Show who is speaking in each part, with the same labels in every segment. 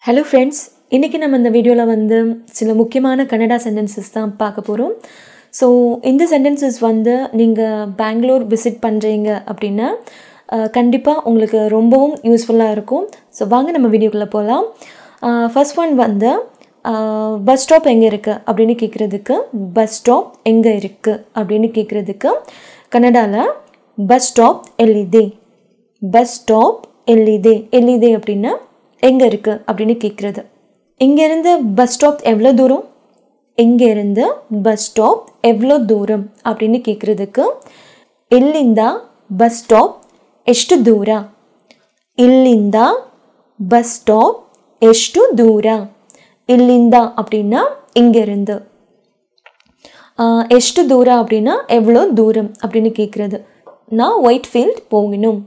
Speaker 1: Hello friends, இன்னைக்கு நம்ம இந்த வீடியோல வந்து சில முக்கியமான கன்னடா சென்டென்சஸ் தான் பார்க்க போறோம். So இந்த சென்டென்சஸ் வந்து நீங்க பெங்களூர் விசிட் பண்றீங்க அப்படினா கண்டிப்பா உங்களுக்கு ரொம்பவும் யூஸ்ஃபுல்லா இருக்கும். So வாங்க நம்ம வீடியோக்குள்ள போலாம். ஃபர்ஸ்ட் ஒன் வந்து பஸ் ஸ்டாப் எங்க இருக்கு அப்படினு கேக்குறதுக்கு பஸ் ஸ்டாப் எங்க இருக்கு அப்படினு கேக்குறதுக்கு கன்னடால பஸ் ஸ்டாப் எல்லிதே. பஸ் ஸ்டாப் எல்லிதே. எல்லிதே அப்படினா எங்க இருக்கு அப்படினு கேக்குறது. இங்க இருந்து பஸ் ஸ்டாப் எவ்வளவு தூரம்? இங்க இருந்து பஸ் ஸ்டாப் எவ்வளவு தூரம் அப்படினு கேக்குறதுக்கு ಇಲ್ಲಿಂದ பஸ் ஸ்டாப் ಎಷ್ಟು ದೂರ? ಇಲ್ಲಿಂದ பஸ் ஸ்டாப் ಎಷ್ಟು ದೂರ? ಇಲ್ಲಿಂದ அப்படினா இங்க இருந்து. ಎಷ್ಟು ದೂರ அப்படினா எவ்வளவு தூரம் அப்படினு கேக்குறது. நான் ஒயிட் ஃபீல்ட் போகணும்.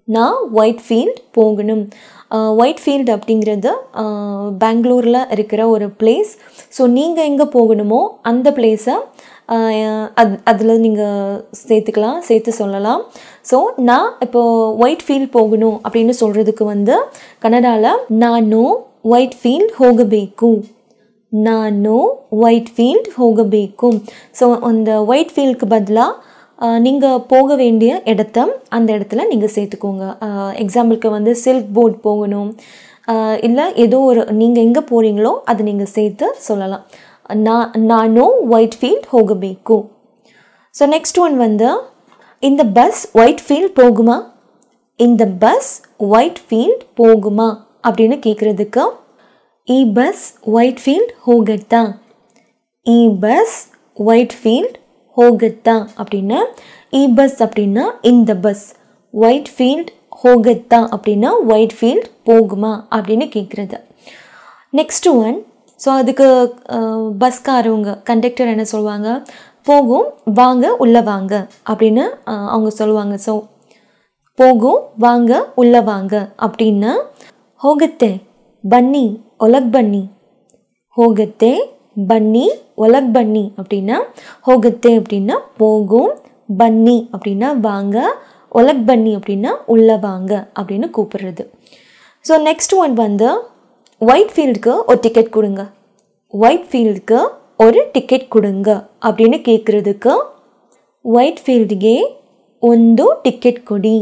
Speaker 1: நான் ஒயிட் ஃபீல்ட் போகணும். ஒயிட் ஃபீல்ட் அப்படிங்கிறது பெங்களூரில் இருக்கிற ஒரு பிளேஸ். ஸோ நீங்கள் எங்கே போகணுமோ அந்த பிளேஸை அதில் நீங்கள் சேர்த்து சொல்லலாம். ஸோ நான் இப்போது ஒயிட் ஃபீல்ட் போகணும் அப்படின்னு சொல்கிறதுக்கு வந்து கன்னடாவில் ನಾನು ஒயிட் ஃபீல்ட் ಹೋಗಬೇಕು. ನಾನು ஒயிட் ஃபீல்ட் ಹೋಗಬೇಕು. ஸோ அந்த ஒயிட் ஃபீல்டுக்கு பதிலாக நீங்கள் போக வேண்டிய அந்த இடத்துல நீங்கள் சேர்த்துக்கோங்க. எக்ஸாம்பிளுக்கு வந்து சில்க் போர்ட் போகணும், இல்லை ஏதோ ஒரு நீங்கள் எங்கே போகிறீங்களோ அதை நீங்கள் சேர்த்து சொல்லலாம். ನಾನು ஒயிட் ஃபீல்ட் ಹೋಗಬೇಕು. ஸோ நெக்ஸ்ட் ஒன் வந்து இந்த பஸ் ஒயிட் ஃபீல்ட் போகுமா? இந்த பஸ் ஒயிட் ஃபீல்ட் போகுமா அப்படின்னு கேட்குறதுக்கு ಈ ಬಸ್ ஒயிட் ஃபீல்ட் ಹೋಗತ್ತಾ? ಈ பஸ் ஒயிட் ஃபீல்ட் ಹೋಗತ್ತಾ அப்படின்னா ಈ பஸ் அப்படின்னா இந்த பஸ், ஒயிட் ஃபீல்ட் ಹೋಗತ್ತಾ அப்படின்னா ஒயிட் ஃபீல்ட் போகுமா அப்படின்னு கேட்குறது. நெக்ஸ்ட் ஒன், ஸோ அதுக்கு பஸ்காரவங்க கண்டக்டர் என்ன சொல்லுவாங்க? போகும் வாங்க உள்ள வாங்க அப்படின்னு அவங்க சொல்லுவாங்க. ஸோ போகும் வாங்க உள்ள வாங்க அப்படின்னா ಹೋಗತ್ತೆ ಬನ್ನಿ ಒಳಗೆ ಬನ್ನಿ. ಹೋಗತ್ತೆ பன்னி ஒலக் பன்னி அப்படின்னா ಹೋಗತ್ತೆ அப்படின்னா போகும், பன்னி அப்படின்னா வாங்க, ஒலக் பன்னி அப்படின்னா உள்ள வாங்க அப்படின்னு கூப்பிடுறது. ஸோ நெக்ஸ்ட் ஒன் வந்து ஒயிட் ஃபீல்டுக்கு ஒரு டிக்கெட் கொடுங்க. ஒயிட் ஃபீல்டுக்கு ஒரு டிக்கெட் கொடுங்க அப்படின்னு கேட்குறதுக்கு ஒயிட் ஃபீல்ಡ್ಗೆ ಒಂದು ಟಿಕೆಟ್ ಕೊಡಿ.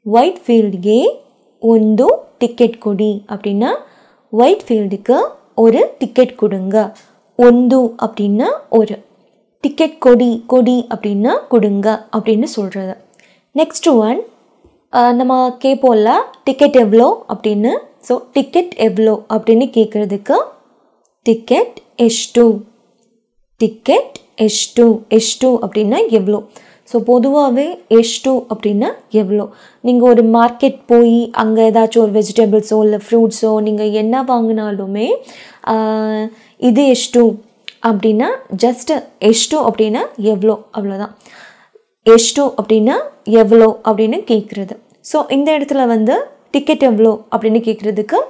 Speaker 1: ஒயிட் ஃபீல்ಡ್ಗೆ ಒಂದು ಟಿಕೆಟ್ ಕೊಡಿ அப்படின்னா ஒயிட் ஃபீல்டுக்கு ஒரு டிக்கெட் கொடுங்க. ஒன்று அப்படின்னா ஒரு, டிக்கெட் கொடி கொடி அப்படின்னா கொடுங்க அப்படின்னு சொல்கிறது. நெக்ஸ்ட் ஒன், நம்ம கேட்போம்ல டிக்கெட் எவ்வளோ அப்படின்னு. ஸோ டிக்கெட் எவ்வளோ அப்படின்னு கேட்குறதுக்கு டிக்கெட் ಎಷ್ಟು. டிக்கெட் ಎಷ್ಟು. ಎಷ್ಟು அப்படின்னா எவ்வளோ. ஸோ பொதுவாகவே ಎಷ್ಟು அப்படின்னா எவ்வளோ. நீங்கள் ஒரு மார்க்கெட் போய் அங்கே ஏதாச்சும் ஒரு வெஜிடபிள்ஸோ இல்லை ஃப்ரூட்ஸோ நீங்கள் என்ன வாங்கினாலுமே இது ಎಷ್ಟು அப்படின்னா ஜஸ்ட்டு ಎಷ್ಟು அப்படின்னா எவ்வளோ, அவ்வளோதான். ಎಷ್ಟು அப்படின்னா எவ்வளோ அப்படின்னு கேட்குறது. ஸோ இந்த இடத்துல வந்து டிக்கெட் எவ்வளோ அப்படின்னு கேட்குறதுக்கு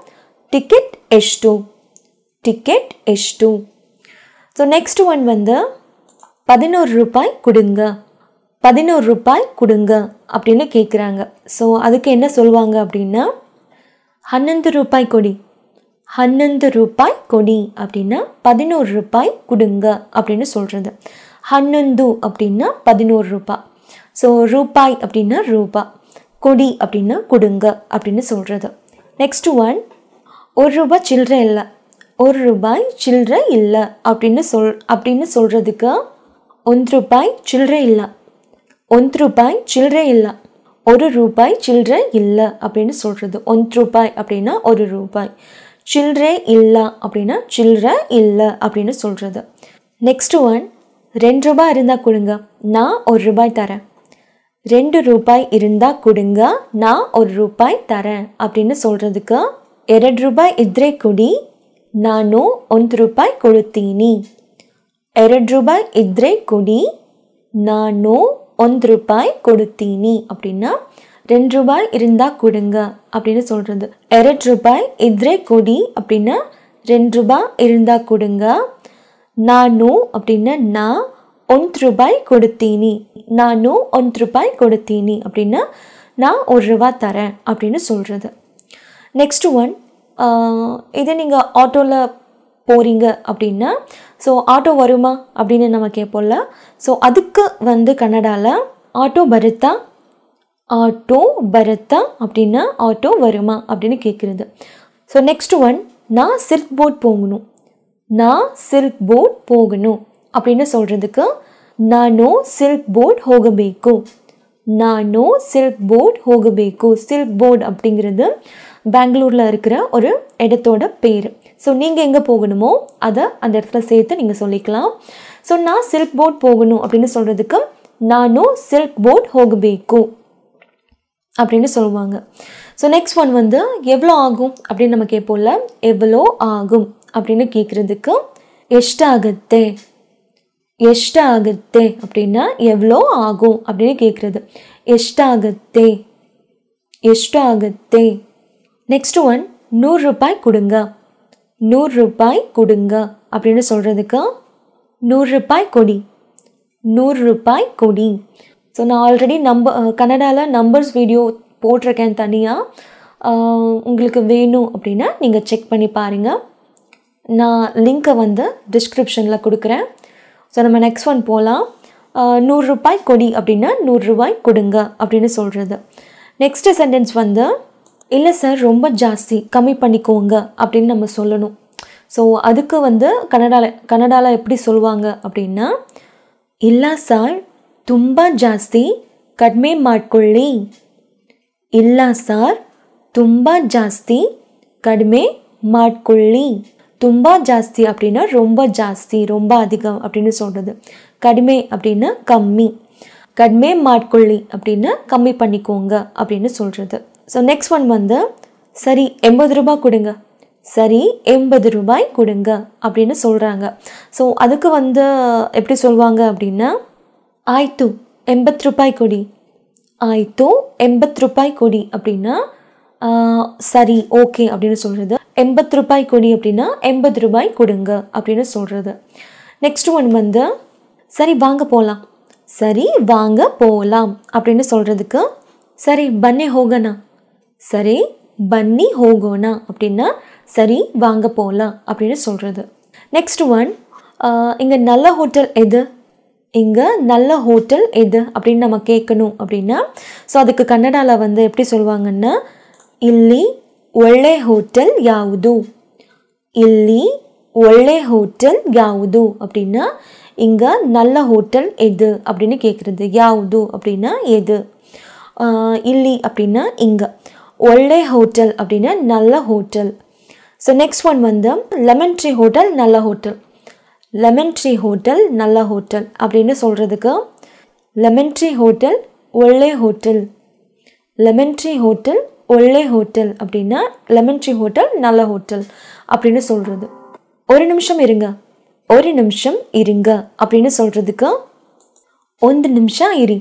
Speaker 1: டிக்கெட் ಎಷ್ಟು. டிக்கெட் ಎಷ್ಟು. ஸோ நெக்ஸ்ட் ஒன் வந்து 11 ரூபாய் கொடுங்க. 11 ரூபாய் கொடுங்க அப்படின்னு கேட்குறாங்க. ஸோ அதுக்கு என்ன சொல்லுவாங்க அப்படின்னா 11 ரூபாய் கொடி. 11 ரூபாய் கொடி அப்படின்னா 11 ரூபாய் கொடுங்க அப்படின்னு சொல்கிறது. 11 அப்படின்னா 11 ரூபாய். ஸோ ரூபாய் அப்படின்னா ரூபா, கொடி அப்படின்னா கொடுங்க அப்படின்னு சொல்கிறது. நெக்ஸ்ட் ஒன், 1 ரூபாய் சில்லறை இல்லை. 1 ரூபாய் சில்லறை இல்லை அப்படின்னு சொல்கிறதுக்கு 1 ரூபாய் சில்லறை இல்லை. 1 ரூபாய் சில்லறை இல்லை. 1 ரூபாய் சில்லறை இல்லை அப்படின்னு சொல்கிறது. 1 ரூபாய் அப்படின்னா 1 ரூபாய். சில்லறை இல்லை அப்படின்னா சில்லறை இல்லை அப்படின்னு சொல்கிறது. நெக்ஸ்ட் ஒன், 2 ரூபாய் இருந்தால் கொடுங்க, நான் 1 ரூபாய் தரேன். 2 ரூபாய் இருந்தால் கொடுங்க, நான் 1 ரூபாய் தரேன் அப்படின்னு சொல்கிறதுக்கு 2 ரூபாய் ಇದ್ರೆ ಕೊಡಿ, ನಾನು 1 ರೂಪಾಯಿ ಕೊಡುತ್ತೀನಿ. 2 ரூபாய் ಇದ್ರೆ ಕೊಡಿ, ನಾನು 1 ರೂಪಾಯಿ ಕೊಡುತ್ತೀನಿ அப்படின்னா 2 ரூபாய் இருந்தால் கொடுங்க அப்படின்னு சொல்கிறது. 2 ரூபாய் இದ್ರೆ கொடி அப்படின்னா 2 ரூபாய் இருந்தால் கொடுங்க. ನಾನು அப்படின்னா நான் 1 ரூபாய் ಕೊಡುತ್ತೀನಿ. ನಾನು 1 ரூபாய் ಕೊಡುತ್ತೀನಿ அப்படின்னா நான் 1 ரூபாய் தரேன் அப்படின்னு சொல்கிறது. நெக்ஸ்ட் ஒன், இதே நீங்கள் ஆட்டோவில் போகிறீங்க அப்படின்னா ஸோ ஆட்டோ வருமா அப்படின்னு நம்ம கேட்போம்ல. ஸோ அதுக்கு வந்து கன்னடாவில் ஆட்டோ பருத்தா, ஆட்டோ பருத்தா அப்படின்னா ஆட்டோ வருமா அப்படின்னு கேட்குறது. ஸோ நெக்ஸ்ட் ஒன், நான் சில்க் போர்ட் போகணும். நான் சில்க் போர்ட் போகணும் அப்படின்னு சொல்கிறதுக்கு ನಾನು ಸಿಲ್ಕ್ ಬೋರ್ಡ್ ಹೋಗಬೇಕು. ನಾನು ಸಿಲ್ಕ್ ಬೋರ್ಡ್ ಹೋಗಬೇಕು. ಸಿಲ್க் போர்ட் அப்படிங்கிறது பெங்களூரில் இருக்கிற ஒரு இடத்தோட பேர். ஸோ நீங்கள் எங்கே போகணுமோ அதை அந்த இடத்துல சேர்த்து நீங்கள் சொல்லிக்கலாம். ஸோ நான் சில்க் போர்ட் போகணும் அப்படின்னு சொல்கிறதுக்கு ನಾನು சில்க் போர்ட் ಹೋಗಬೇಕು அப்படின்னு சொல்லுவாங்க. ஸோ நெக்ஸ்ட் ஒன் வந்து எவ்வளோ ஆகும் அப்படின்னு நம்ம கேட்போம்ல. எவ்வளோ ஆகும் அப்படின்னு கேட்குறதுக்கு எஷ்டாகத்தே. எஷ்டாகத்தே அப்படின்னா எவ்வளோ ஆகும் அப்படின்னு கேட்குறது. எஷ்டாகத்தே, எஷ்டாகத்தே. நெக்ஸ்ட் ஒன், 100 ரூபாய் கொடுங்க. 100 ரூபாய் கொடுங்க அப்படின்னு சொல்கிறதுக்கு 100 ரூபாய் கொடி. 100 ரூபாய் கொடி. ஸோ நான் ஆல்ரெடி கன்னடாவில் நம்பர்ஸ் வீடியோ போட்டிருக்கேன் தனியாக. உங்களுக்கு வேணும் அப்படின்னா நீங்கள் செக் பண்ணி பாருங்கள். நான் லிங்க்கை வந்து டிஸ்கிரிப்ஷனில் கொடுக்குறேன். ஸோ நம்ம நெக்ஸ்ட் ஒன் போகலாம். 100 ரூபாய் கொடி அப்படின்னா 100 ரூபாய் கொடுங்க அப்படின்னு சொல்கிறது. நெக்ஸ்ட்டு சென்டென்ஸ் வந்து இல்லை சார் ரொம்ப ஜாஸ்தி, கம்மி பண்ணிக்கோங்க அப்படின்னு நம்ம சொல்லணும். ஸோ அதுக்கு வந்து கன்னடாவில் எப்படி சொல்லுவாங்க அப்படின்னா ಇಲ್ಲ ಸಾರ್ ತುಂಬ ಜಾಸ್ತಿ ಕಡಿಮೆ ಮಾಡ್ಕೊಳ್ಳಿ. ಇಲ್ಲ ಸಾರ್ ತುಂಬ ಜಾಸ್ತಿ ಕಡಿಮೆ ಮಾಡ್ಕೊಳ್ಳಿ. ತುಂಬ ಜಾಸ್தி அப்படின்னா ரொம்ப ஜாஸ்தி, ரொம்ப அதிகம் அப்படின்னு சொல்கிறது. கடிமை அப்படின்னா கம்மி. கடிமை மாட்கொள்ளி அப்படின்னா கம்மி பண்ணிக்கோங்க அப்படின்னு சொல்கிறது. ஸோ நெக்ஸ்ட் ஒன் வந்து சரி 80 ரூபாய் கொடுங்க. சரி 80 ரூபாய் கொடுங்க அப்படின்னு சொல்கிறாங்க. ஸோ அதுக்கு வந்து எப்படி சொல்லுவாங்க அப்படின்னா ஆயிட்டு 80 ரூபாய் கொடி. ஆயிட்டு 80 ரூபாய் கொடி அப்படின்னா சரி ஓகே அப்படின்னு சொல்கிறது. 80 ரூபாய் கொடி அப்படின்னா 80 ரூபாய் கொடுங்க அப்படின்னு சொல்கிறது. நெக்ஸ்ட் ஒன் வந்து சரி வாங்க போகலாம். சரி வாங்க போகலாம் அப்படின்னு சொல்கிறதுக்கு சரி பன்னி ஹோகனா. சரி பன்னி ஹோகோனா அப்படின்னா சரி வாங்க போகலாம் அப்படின்னு சொல்கிறது. நெக்ஸ்ட் ஒன், இங்கே நல்ல ஹோட்டல் எது, இங்கே நல்ல ஹோட்டல் எது அப்படின்னு நம்ம கேட்கணும் அப்படின்னா ஸோ அதுக்கு கன்னடாவில் வந்து எப்படி சொல்லுவாங்கன்னா ಇಲ್ಲಿ ಒಳ್ಳೆ ಹೋಟೆಲ್ ಯಾವುದು. ಇಲ್ಲಿ ಒಳ್ಳೆ ಹೋಟೆಲ್ ಯಾವುದು அப்படின்னா இங்கே நல்ல ஹோட்டல் எது அப்படின்னு கேட்குறது. யாವುದು அப்படின்னா எது, ಇಲ್ಲಿ அப்படின்னா இங்கே, ஒಳ್ಳೆ ஹோட்டல் அப்படின்னா நல்ல ஹோட்டல். ஸோ நெக்ஸ்ட் ஒன் வந்து லெமன் ட்ரீ ஹோட்டல் நல்ல ஹோட்டல். லெமன் ட்ரீ ஹோட்டல் நல்ல ஹோட்டல் அப்படின்னு சொல்கிறதுக்கு லெமன் ட்ரீ ஹோட்டல் ஒಳ್ಳೆ ஹோட்டல். லெமன் ட்ரீ ஹோட்டல் ஒಳ್ಳೆ ஹோட்டல் அப்படின்னா லெமன் ட்ரீ ஹோட்டல் நல்ல ஹோட்டல் அப்படின்னு சொல்கிறது. ஒரு நிமிஷம் இருங்க. ஒரு நிமிஷம் இருங்க அப்படின்னு சொல்கிறதுக்கு ಒಂದು ನಿಮಿಷ ಇರಿ.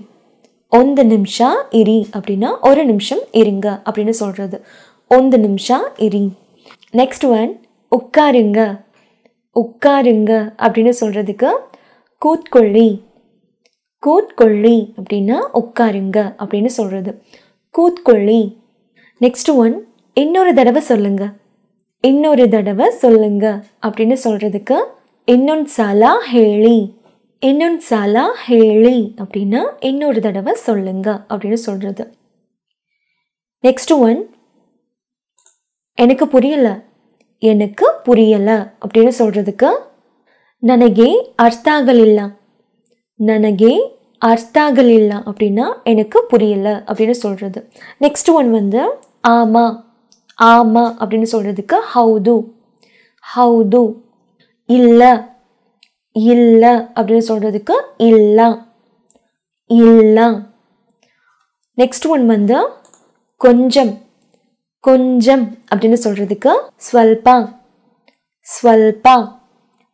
Speaker 1: ಒಂದು ನಿಮಿಷ ಇರಿ அப்படின்னா ஒரு நிமிஷம் இருங்க அப்படின்னு சொல்கிறது. ಒಂದು ನಿಮಿಷ ಇರಿ. நெக்ஸ்ட் ஒன், உட்காருங்க. உட்காருங்க அப்படின்னு சொல்கிறதுக்கு கூத்கொள்ளி. கூத்கொள்ளி அப்படின்னா உட்காருங்க அப்படின்னு சொல்கிறது. கூத்கொள்ளி. நெக்ஸ்ட் ஒன், இன்னொரு தடவை சொல்லுங்க. இன்னொரு தடவை சொல்லுங்க அப்படின்னு சொல்கிறதுக்கு ಇನ್ನೊಂದು ಸಲ ಹೇಳಿ. ಇನ್ನೊಂದು ಸಲ ಹೇಳಿ அப்படின்னா இன்னொரு தடவை சொல்லுங்க அப்படின்னு சொல்கிறது. நெக்ஸ்ட் ஒன், எனக்கு புரியல. எனக்கு புரியல அப்படின்னு சொல்கிறதுக்கு ನನಗೆ ಅರ್ಥ ಆಗಲಿಲ್ಲ. ನನಗೆ ಅರ್ಥ ಆಗಲಿಲ್ಲ அப்படின்னா எனக்கு புரியல அப்படின்னு சொல்கிறது. நெக்ஸ்ட் ஒன் வந்து ஆமா. ஆமா அப்படின்னு சொல்கிறதுக்கு ಹೌದು. ಹೌದು. இல்லை. இல்லை அப்படின்னு சொல்கிறதுக்கு ಇಲ್ಲ. ಇಲ್ಲ. நெக்ஸ்ட் ஒன் வந்து கொஞ்சம். கொஞ்சம் அப்படின்னு சொல்கிறதுக்கு ஸ்வல்ப. ஸ்வல்ப.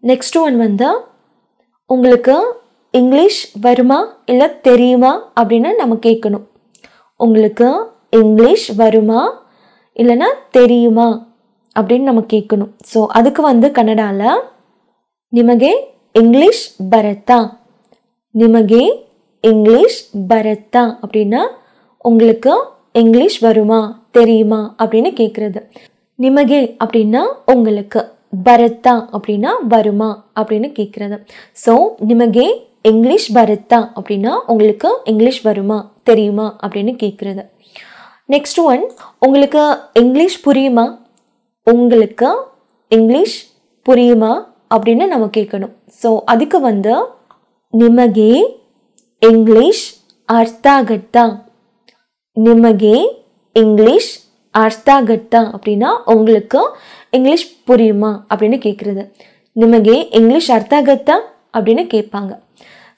Speaker 1: நெக்ஸ்ட் ஒன் வந்து உங்களுக்கு இங்கிலீஷ் வருமா இல்லை தெரியுமா அப்படின்னு நம்ம கேட்கணும். உங்களுக்கு இங்கிலீஷ் வருமா இல்லைன்னா தெரியுமா அப்படின்னு நம்ம கேட்கணும். ஸோ அதுக்கு வந்து கன்னடாவில் ನಿಮಗೆ ಇಂಗ್ಲೀಷ್ ಬರುತ್ತಾ. ನಿಮಗೆ ಇಂಗ್ಲೀஷ் ಬರುತ್ತಾ அப்படின்னா உங்களுக்கு இங்கிலீஷ் வருமா தெரியுமா அப்படின்னு கேட்குறது. நிமகே அப்படின்னா உங்களுக்கு, பரத்தா அப்படின்னா வருமா அப்படின்னு கேட்குறது. ஸோ நிமகே இங்கிலீஷ் பரத்தா அப்படின்னா உங்களுக்கு இங்கிலீஷ் வருமா, தெரியுமா அப்படின்னு கேட்குறது. நெக்ஸ்ட் ஒன், உங்களுக்கு இங்கிலீஷ் புரியுமா, உங்களுக்கு இங்கிலீஷ் புரியுமா அப்படின்னு நம்ம கேட்கணும். ஸோ அதுக்கு வந்து நிமகே இங்கிலீஷ் அர்த்தாகத்தா, நிமகே இங்கிலீஷ் அர்த்தாகத்தா அப்படின்னா உங்களுக்கு இங்கிலீஷ் புரியுமா அப்படின்னு கேட்குறது. நிமகே இங்கிலீஷ் அர்த்தாகத்தா அப்படின்னு கேட்பாங்க.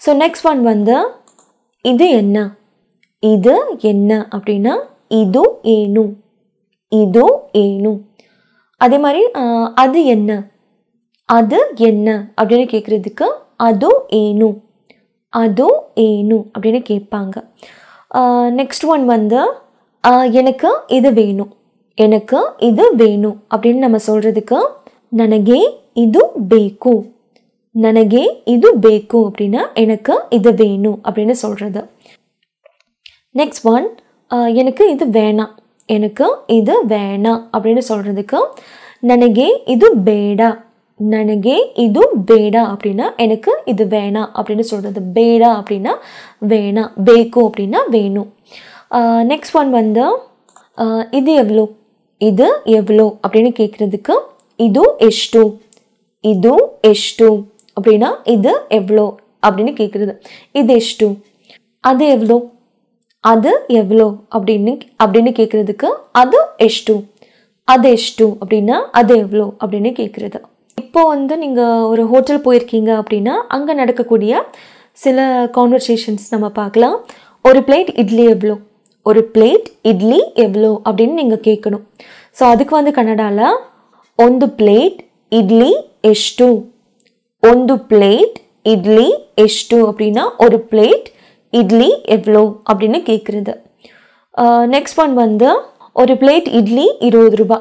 Speaker 1: ஸோ நெக்ஸ்ட் ஒன் வந்து இது என்ன, இது என்ன அப்படின்னா இது ஏனு, இது ஏனு. அதே மாதிரி அது என்ன, அது என்ன அப்படின்னு கேட்குறதுக்கு அது ஏனு, அது ஏனு அப்படின்னு கேட்பாங்க. நெக்ஸ்ட் ஒன் வந்து எனக்கு இது வேணும், எனக்கு இது வேணும் அப்படின்னு நம்ம சொல்கிறதுக்கு ನನಗೆ ಇದು ಬೇಕು, ನನಗೆ ಇದು ಬೇಕು அப்படின்னா எனக்கு இது வேணும் அப்படின்னு சொல்கிறது. நெக்ஸ்ட் ஒன், எனக்கு இது வேணாம், எனக்கு இது வேணாம் அப்படின்னு சொல்கிறதுக்கு ನನಗೆ ಇದು ಬೇಡ, ನನಗೆ ಇದು ಬೇಡ அப்படின்னா எனக்கு இது வேணாம் அப்படின்னு சொல்கிறது. ಬೇಡ அப்படின்னா வேணாம், ಬೇಕು அப்படின்னா வேணும். நெக்ஸ்ட் ஒன் வந்து இது எவ்வளோ, இது எவ்வளோ அப்படின்னு கேட்குறதுக்கு இது ಎಷ್ಟು, இது ಎಷ್ಟು அப்படின்னா இது எவ்வளோ அப்படின்னு கேட்குறது. இது ಎಷ್ಟು, அது எவ்வளோ, அது எவ்வளோ அப்படின்னு கேட்குறதுக்கு அது ಎಷ್ಟು, அது ಎಷ್ಟು அப்படின்னா அது எவ்வளோ அப்படின்னு கேட்குறது. இப்போ வந்து நீங்கள் ஒரு ஹோட்டல் போயிருக்கீங்க அப்படின்னா அங்கே நடக்கக்கூடிய சில கான்வர்சேஷன்ஸ் நம்ம பார்க்கலாம். ஒரு பிளேட் இட்லி எவ்வளோ, ஒரு பிளேட் இட்லி எவ்வளோ அப்படின்னு நீங்கள் கேட்கணும். ஸோ அதுக்கு வந்து கன்னடாவில் ಒಂದು ಪ್ಲೇಟ್ ಇಡ್ಲಿ ಎಷ್ಟು, ಒಂದು ಪ್ಲೇಟ್ இட்லி ಎಷ್ಟು அப்படின்னா ஒரு பிளேட் இட்லி எவ்வளோ அப்படின்னு கேட்குறது. நெக்ஸ்ட் ஒன் வந்து ஒரு பிளேட் இட்லி 20 ரூபா,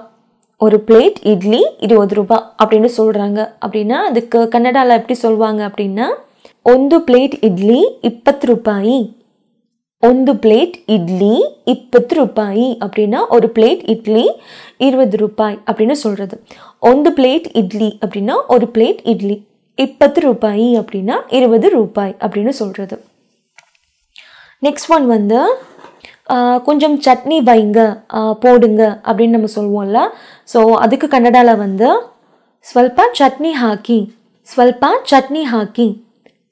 Speaker 1: ஒரு பிளேட் இட்லி 20 ரூபா அப்படின்னு சொல்கிறாங்க அப்படின்னா அதுக்கு கன்னடாவில் எப்படி சொல்லுவாங்க அப்படின்னா ಒಂದು ಪ್ಲೇಟ್ ಇಡ್ಲಿ 20 ರೂಪಾಯಿ, ಒಂದು ಪ್ಲೇಟ್ ಇಡ್ಲಿ 20 ರೂಪಾಯಿ அப்படின்னா ஒரு பிளேட் இட்லி 20 ரூபாய் அப்படின்னு சொல்கிறது. ಒಂದು ಪ್ಲೇಟ್ இட்லி அப்படின்னா ஒரு பிளேட் இட்லி, 20 ரூபாய் அப்படின்னா 20 ரூபாய் அப்படின்னு சொல்கிறது. நெக்ஸ்ட் ஒன் வந்து கொஞ்சம் சட்னி வைங்க, போடுங்க அப்படின்னு நம்ம சொல்லுவோம்ல. ஸோ அதுக்கு கன்னடாவில் வந்து ಸ್ವಲ್ಪ ಚಟ್ನಿ ಹಾಕಿ, ಸ್ವಲ್ಪ ಚಟ್ನಿ ಹಾಕಿ,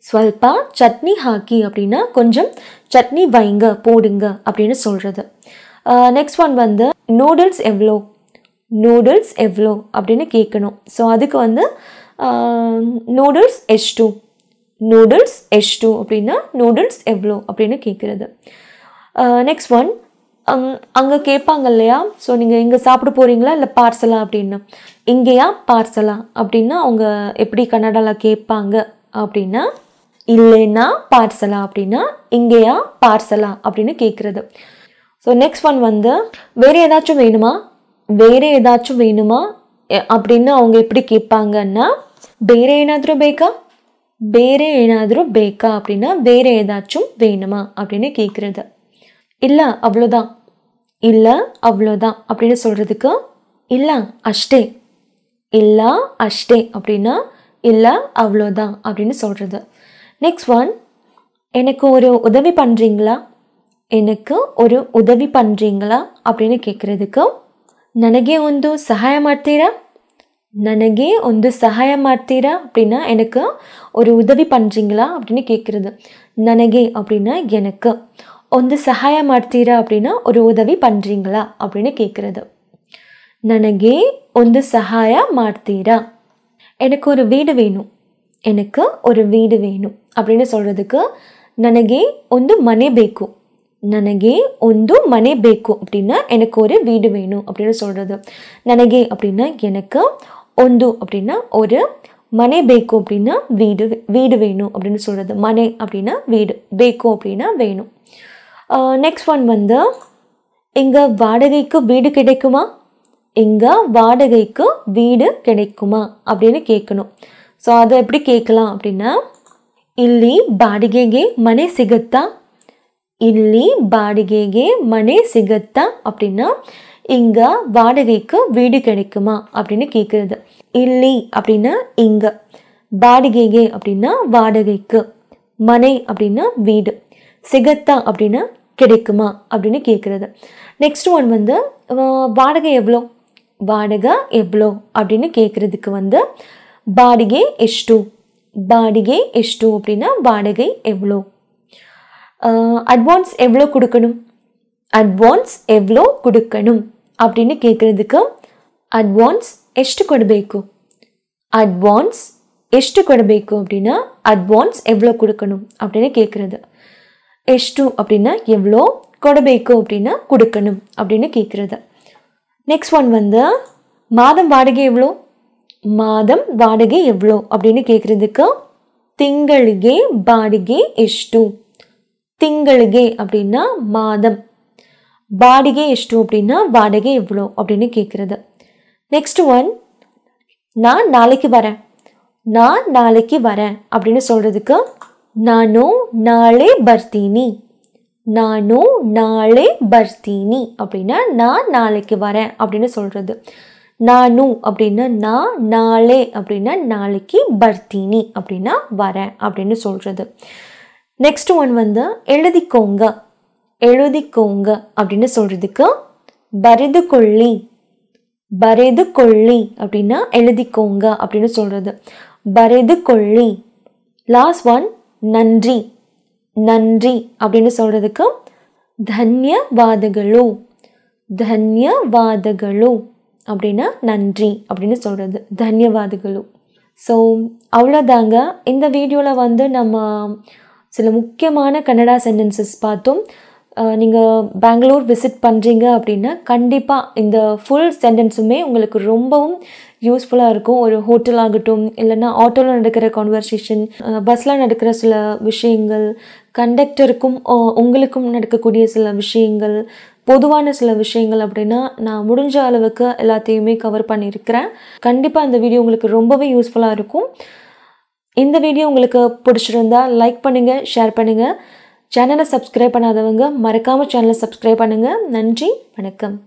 Speaker 1: ಸ್ವಲ್ಪ ಚಟ್ನಿ ಹಾಕி அப்படின்னா கொஞ்சம் சட்னி வைங்க, போடுங்க அப்படின்னு சொல்கிறது. நெக்ஸ்ட் ஒன் வந்து நூடுல்ஸ் எவ்வளோ, நூடுல்ஸ் எவ்வளோ அப்படின்னு கேட்கணும். ஸோ அதுக்கு வந்து நூடுல்ஸ் ಎಷ್ಟು, நூடுல்ஸ் ಎಷ್ಟು அப்படின்னா நூடுல்ஸ் எவ்வளோ அப்படின்னு கேட்குறது. நெக்ஸ்ட் ஒன், அங்கே கேட்பாங்க இல்லையா, ஸோ நீங்கள் இங்கே சாப்பிட போகிறீங்களா இல்லை பார்சலா அப்படின்னு. இங்கேயா பார்சலா அப்படின்னா அவங்க எப்படி கன்னடாவில் கேட்பாங்க அப்படின்னா இல்லைன்னா பார்சலா அப்படின்னா இங்கேயா பார்சலா அப்படின்னு கேட்குறது. ஸோ நெக்ஸ்ட் ஒன் வந்து வேறு ஏதாச்சும் வேணுமா, வேறு ஏதாச்சும் வேணுமா அப்படின்னு அவங்க எப்படி கேட்பாங்கன்னா ಬೇರೆ ಏನಾದರೂ ಬೇಕಾ, ಬೇರೆ ಏನಾದರೂ ಬೇಕಾ அப்படின்னா வேறு ஏதாச்சும் வேணுமா அப்படின்னு கேட்குறது. இல்லை அவ்வளோதான், இல்லை அவ்வளோதான் அப்படின்னு சொல்கிறதுக்கு இல்லை அஷ்டே, இல்லை அஷ்டே அப்படின்னா இல்லை அவ்வளோதான் அப்படின்னு சொல்கிறது. நெக்ஸ்ட் ஒன், எனக்கு ஒரு உதவி பண்ணுறீங்களா, எனக்கு ஒரு உதவி பண்ணுறீங்களா அப்படின்னு கேட்குறதுக்கு ನನಗೆ ಒಂದು ಸಹಾಯ ಮಾಡ್ತೀರಾ, ನನಗೆ ಒಂದು ಸಹಾಯ ಮಾಡ್ತೀರಾ அப்படின்னா எனக்கு ஒரு உதவி பண்ணுறீங்களா அப்படின்னு கேட்குறது. ನನಗೆ அப்படின்னா எனக்கு, ಒಂದು ಸಹಾಯ ಮಾಡ್ತೀರಾ அப்படின்னா ஒரு உதவி பண்ணுறீங்களா அப்படின்னு கேட்குறது. ನನಗೆ ಒಂದು ಸಹಾಯ ಮಾಡ್ತೀರಾ, எனக்கு ஒரு வீடு வேணும், எனக்கு ஒரு வீடு வேணும் அப்படின்னு சொல்கிறதுக்கு ನನಗೆ ಒಂದು ಮನೆ ಬೇಕು, ನನಗೆ ಒಂದು ಮನೆ ಬೇಕು அப்படின்னா எனக்கு ஒரு வீடு வேணும் அப்படின்னு சொல்கிறது. ನನಗೆ அப்படின்னா எனக்கு, ಒಂದು அப்படின்னா ஒரு, மனை ಬೇಕು அப்படின்னா வீடு, வீடு வேணும் அப்படின்னு சொல்கிறது. மனை அப்படின்னா வீடு, ಬೇಕು அப்படின்னா வேணும். நெக்ஸ்ட் ஒன் வந்து இங்கே வாடகைக்கு வீடு கிடைக்குமா, இங்கே வாடகைக்கு வீடு கிடைக்குமா அப்படின்னு கேட்கணும். ஸோ அதை எப்படி கேட்கலாம் அப்படின்னா ಇಲ್ಲಿ ಬಾಡಿಗೆಗೆ ಮನೆ ಸಿಗುತ್ತಾ, ಇಲ್ಲಿ ಬಾಡಿಗೆಗೆ ಮನೆ ಸಿಗತ್ತಾ அப்படின்னா இங்க வாடகைக்கு வீடு கிடைக்குமா அப்படின்னு கேக்குறது. ಇಲ್ಲಿ அப்படின்னா இங்க, ಬಾಡಿಗೆಗೆ அப்படின்னா வாடகைக்கு, மனை அப்படின்னா வீடு, சிகத்தா அப்படின்னா கிடைக்குமா அப்படின்னு கேக்குறது. நெக்ஸ்ட் ஒன் வந்து வாடகை எவ்வளோ, வாடகை எவ்வளோ அப்படின்னு கேட்குறதுக்கு வந்து ಬಾಡಿಗೆ ಎಷ್ಟು, ಬಾಡಿಗೆ ಎಷ್ಟು அப்படின்னா வாடகை எவ்வளோ. அட்வான்ஸ் எவ்வளோ கொடுக்கணும், அட்வான்ஸ் எவ்வளோ கொடுக்கணும் அப்படின்னு கேட்குறதுக்கு ಅಡ್ವಾನ್ಸ್ ಎಷ್ಟು ಕೊಡಬೇಕು, ಅಡ್ವಾನ್ಸ್ ಎಷ್ಟು ಕೊಡಬೇಕು அப்படின்னா ಅಡ್ವಾನ್ಸ್ எவ்வளோ கொடுக்கணும் அப்படின்னு கேட்குறது. ಎಷ್ಟು அப்படின்னா எவ்வளோ, ಕೊಡಬೇಕು அப்படின்னா கொடுக்கணும் அப்படின்னு கேட்குறது. நெக்ஸ்ட் ஒன் வந்து மாதம் வாடகை எவ்வளோ, மாதம் வாடகை எவ்வளோ அப்படின்னு கேட்குறதுக்கு ತಿಂಗಳಿಗೆ ಬಾಡಿಗೆ ಎಷ್ಟು, ತಿಂಗಳಿಗೆ அப்படின்னா மாதம், ಬಾಡಿಗೆ ಎಷ್ಟು அப்படின்னா வாடகை எவ்வளோ அப்படின்னு கேட்குறது. நெக்ஸ்ட் ஒன் நான் நாளைக்கு வரேன், நான் நாளைக்கு வரேன் அப்படின்னு சொல்கிறதுக்கு ನಾನು ನಾಳೆ ಬರ್ತೀನಿ, ನಾನು ನಾಳೆ ಬರ್ತೀನಿ அப்படின்னா நான் நாளைக்கு வரேன் அப்படின்னு சொல்கிறது. ನಾನು அப்படின்னா நான், நாளே அப்படின்னா நாளைக்கு, ಬರ್ತೀನಿ அப்படின்னா வரேன் அப்படின்னு சொல்கிறது. நெக்ஸ்ட் ஒன் வந்து எழுதிக்கோங்க, எழுதிக்கோங்க அப்படின்னு சொல்கிறதுக்கு ಬರೆದುಕೊಳ್ಳಿ, ಬರೆದುಕೊಳ್ಳಿ அப்படின்னா எழுதிக்கோங்க அப்படின்னு சொல்கிறது. ಬರೆದುಕೊಳ್ಳಿ. லாஸ்ட் ஒன் நன்றி, நன்றி அப்படின்னு சொல்கிறதுக்கு ಧನ್ಯವಾದಗಳು, ಧನ್ಯವಾದಗಳು அப்படின்னா நன்றி அப்படின்னு சொல்கிறது. ಧನ್ಯವಾದಗಳು. ஸோ அவ்வளோதாங்க. இந்த வீடியோவில் வந்து நம்ம சில முக்கியமான கன்னடா சென்டென்சஸ் பார்த்தோம். நீங்கள் பெங்களூர் விசிட் பண்ணுறீங்க அப்படின்னா கண்டிப்பாக இந்த ஃபுல் சென்டென்ஸுமே உங்களுக்கு ரொம்பவும் யூஸ்ஃபுல்லாக இருக்கும். ஒரு ஹோட்டல் ஆகட்டும், இல்லைன்னா ஆட்டோவில் நடக்கிற கான்வர்சேஷன், பஸ்ஸில் நடக்கிற சில விஷயங்கள், கண்டக்டருக்கும் உங்களுக்கும் நடக்கக்கூடிய சில விஷயங்கள், பொதுவான சில விஷயங்கள் அப்படின்னா நான் முடிஞ்ச அளவுக்கு எல்லாத்தையுமே கவர் பண்ணியிருக்கிறேன். கண்டிப்பாக இந்த வீடியோ உங்களுக்கு ரொம்பவே யூஸ்ஃபுல்லாக இருக்கும். இந்த வீடியோ உங்களுக்கு பிடிச்சிருந்தா லைக் பண்ணுங்கள், ஷேர் பண்ணுங்கள். சேனலை சப்ஸ்கிரைப் பண்ணாதவங்க மறக்காமல் சேனலை சப்ஸ்கிரைப் பண்ணுங்கள். நன்றி, வணக்கம்.